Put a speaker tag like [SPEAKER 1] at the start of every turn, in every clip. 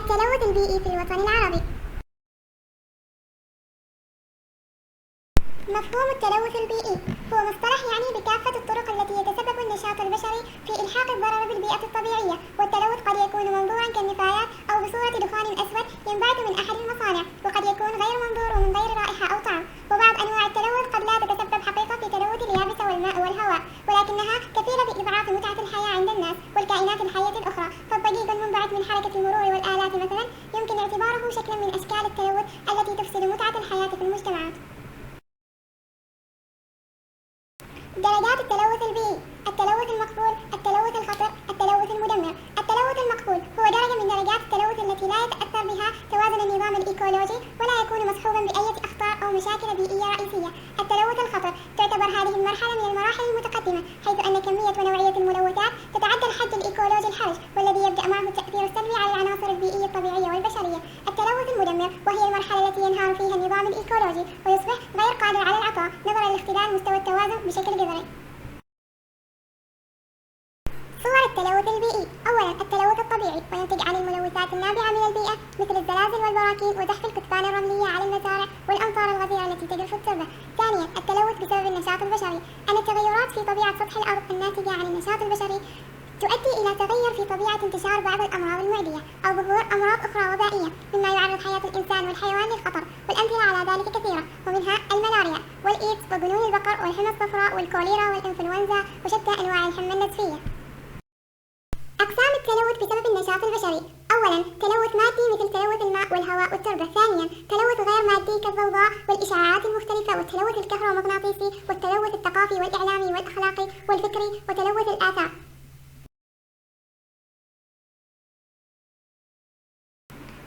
[SPEAKER 1] التلوث البيئي في الوطن العربي. مفهوم التلوث البيئي هو مصطلح يعني بكافة الطرق التي يتسبب النشاط البشري في إلحاق الضرر بالبيئة الطبيعية، والتلوث قد يكون منظورا كالنفايات أو بصورة دخان أسود ينبعث من أحد المصانع، وقد يكون غير منظور ومن غير رائحة أو طعم. وبعض أنواع التلوث قد لا تتسبب حقيقة في تلوث اليابسة والماء والهواء، ولكنها كفيلة بإضعاف متعة الحياة عند الناس والكائنات الحية الأخرى. فالضجيج المنبعث من حركة المرور والآلات مثلا يمكن اعتباره شكلا من أشكال التلوث التي تفسد متعة الحياة في المجتمعات. درجات التلوث البيئي: التلوث المقبول، التلوث الخطر، التلوث المدمر. التلوث المقبول هو درجة من درجات التلوث التي لا يتأثر بها توازن النظام الإيكولوجي ولا يكون مصحوبا بأي أخطار أو مشاكل بيئية رئيسية. التلوث الخطر تعتبر هذه المرحلة من المراحل المتقدمة، حيث أن كمية ونوعية الملوثات تتعدى الحد الإيكولوجي الحرج، والذي يبدأ معه التأثير السلبي على العناصر البيئية الطبيعية والبشرية. التلوث المدمر وهي المرحلة التي ينهار فيها النظام الإيكولوجي ويصبح غير قادر على العطاء نظرا لاختلال مستوى التوازن بشكل جذري. صور التلوث البيئي: أولاً التلوث الطبيعي، وينتج عن الملوثات النابعة من البيئة مثل الزلازل والبراكين وزحف الكثبان الرملية على المزارع والأمطار الغزيرة التي تجرف التربة. ثانياً التلوث بسبب النشاط البشري، أن التغيرات في طبيعة سطح الأرض الناتجة عن النشاط البشري تؤدي إلى تغير في طبيعة انتشار بعض الأمراض المعدية أو ظهور أمراض أخرى وبائية، مما يعرض حياة الإنسان والحيوان للخطر، والأمثلة على ذلك كثيرة، ومنها الملاريا والإيدز وجنون البقر والحمى الصفراء والكوليرا والإنفلونزا وشتى أنواع الحمى النسفية. أقسام التلوث بسبب النشاط البشري: أولاً تلوث مادي مثل تلوث الماء والهواء والتربة. ثانياً تلوث غير مادي كالضوضاء والإشعاعات المختلفة والتلوث الكهرومغناطيسي والتلوث الثقافي والإعلامي والأخلاقي والفكري وتلوث الآثار.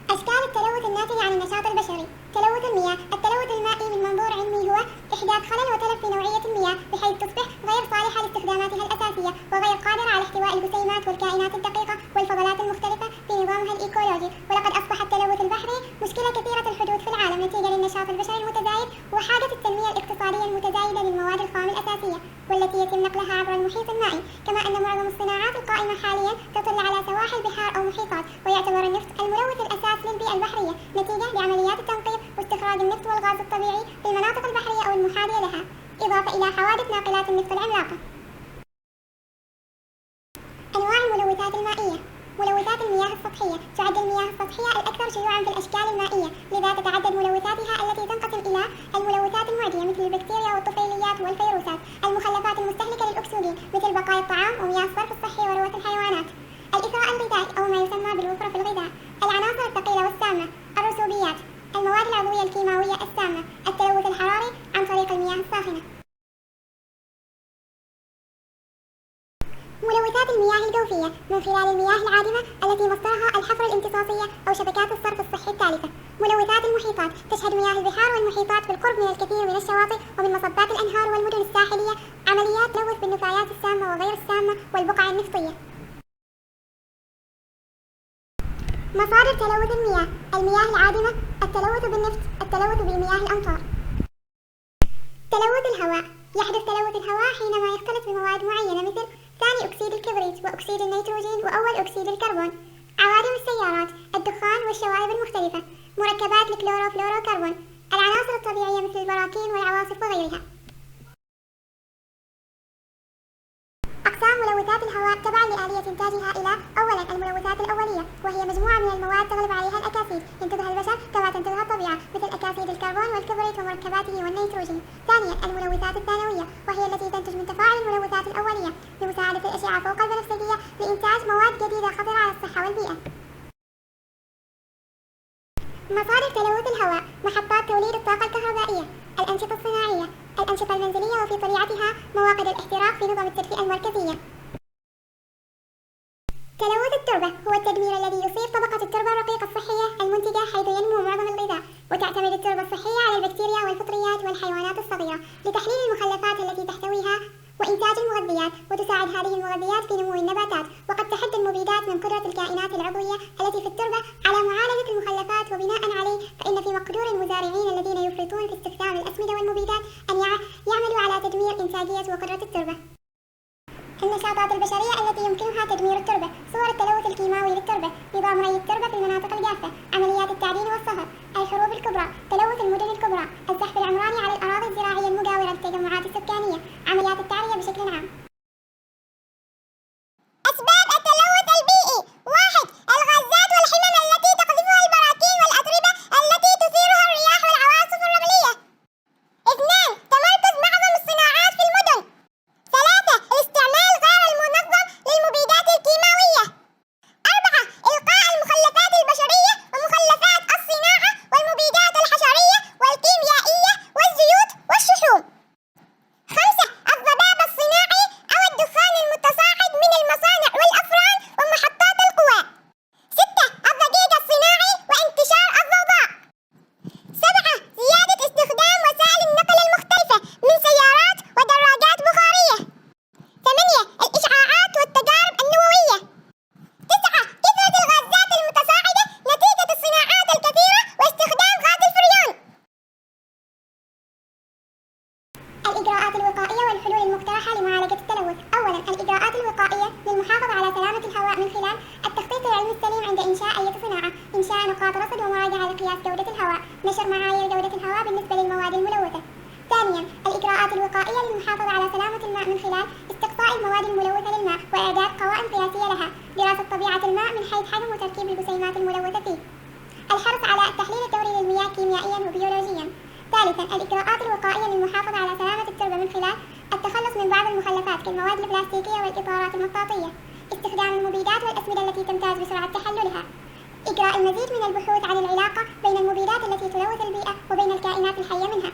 [SPEAKER 1] أشكال التلوث الناتج عن النشاط البشري: تلوث المياه. التلوث المائي من منظور علمي هو إحداث خلل وتلف في نوعية المياه بحيث تصبح غير صالحة لاستخداماتها الأساسية وغير قادرة على احتواء الجسيمات والكائنات الدقيقة والفضلات المختلفة في نظامها الإيكولوجي. ولقد أصبح التلوث البحري مشكلة كثيرة الحدوث في العالم نتيجة للنشاط البشري المتزايد وحاجة التنمية الاقتصادية المتزايدة للمواد الخام الأساسية والتي يتم نقلها عبر المحيط المائي، كما أن معظم الصناعات القائمة حاليا تطل على سواحل بحار أو محيطات، ويعتبر النفط الملوث الأساس للبيئة البحرية نتيجة لعمليات التنقيب واستخراج النفط والغاز الطبيعي في المناطق البحرية أو المحاذية لها، إضافة إلى حوادث ناقلات النفط العملاقة. أنواع الملوثات المائية: ملوثات المياه السطحية. تعد المياه السطحية الأكثر شيوعاً في الأشكال المائية، لذا تتعدد ملوثاتها التي تنقسم إلى الملوثات المعدية مثل البكتيريا والطفيليات والفيروسات، المخلفات المستهلكة للأكسجين مثل بقايا الطعام ومياه الصرف الصحي وروث الحيوانات، الإثراء الغذائي أو ما يسمى بالوفرة في الغذاء، العناصر الثقيلة والسامة، الرسوبيات، المواد العضوية الكيماوية السامة، التلوث الحراري عن طريق المياه الساخنة. ملوثات المياه الجوفية من خلال المياه العادمة التي مصدرها الحفر الامتصاصية أو شبكات الصرف الصحي التالفة. ملوثات المحيطات: تشهد مياه البحار والمحيطات بالقرب من الكثير من الشواطئ ومن مصبات الأنهار والمدن الساحلية عمليات تلوث بالنفايات السامة وغير السامة والبقع النفطية. مصادر تلوث المياه: المياه العادمة، التلوث بالنفط، التلوث بمياه الأمطار. تلوث الهواء: يحدث تلوث الهواء حينما يختلط بمواد معينة مثل ثاني أكسيد الكبريت وأكسيد النيتروجين وأول أكسيد الكربون، عوادم السيارات، الدخان والشوائب المختلفة، مركبات الكلوروفلوروكربون، العناصر الطبيعية مثل البراكين والعواصف وغيرها. أقسام ملوثات الهواء تبعاً لآلية إنتاجها إلى: أولاً الملوثات الأولية، وهي مجموعة من المواد تغلب عليها الأكاسيد ينتجها البشر كما تنتجها الطبيعة مثل أكاسيد الكربون والكبريت ومركباته والنيتروجين. ثانياً الملوثات الثانوية، وهي التي تنتج من تفاعل الملوثات الأولية بمساعدة الأشعة فوق البنفسجية لإنتاج مواد جديدة خطرة على الصحة والبيئة. مصادر تلوث الهواء: محطات توليد الطاقة الكهربائية، الأنشطة الصناعية، الأنشطة المنزلية وفي طليعتها مواقد الاحتراق في نظم التدفئة المركزية. تلوث التربة هو التدمير الذي يصيب طبقة التربة الرقيقة الصحية المنتجة حيث ينمو معظم الغذاء، وتعتمد التربة الصحية على البكتيريا والفطريات والحيوانات الصغيرة لتحليل المخلفات التي تحتويها وإنتاج المغذيات، وتساعد هذه المغذيات في نمو النباتات، وقد تحد المبيدات من قدرة الكائنات العضوية التي في التربة على معالجة المخلفات، وبناء عليه فإن في مقدور المزارعين الذين يفرطون في استخدام الأسمدة والمبيدات أن يعملوا على تدمير إنتاجية وقدرة التربة. النشاطات البشرية التي يمكنها تدمير التربة: صور التلوث الكيماوي للتربة، نظام ري التربة في المناطق الجافة، قياس جودة الهواء، نشر معايير جودة الهواء بالنسبة للمواد الملوثة. ثانياً، الإجراءات الوقائية للمحافظة على سلامة الماء من خلال استقصاء المواد الملوثة للماء وإعداد قوائم قياسية لها، دراسة طبيعة الماء من حيث حجم وتركيب الجسيمات الملوثة فيه، الحرص على التحليل الدوري للمياه كيميائياً وبيولوجياً. ثالثاً، الإجراءات الوقائية للمحافظة على سلامة التربة من خلال التخلص من بعض المخلفات كالمواد البلاستيكية والإطارات المطاطية، استخدام المبيدات والأسمدة التي تمتاز بسرعة تحللها، إجراء المزيد من البحوث عن العلاقة بين المبيدات التي تلوث البيئة وبين الكائنات الحية منها.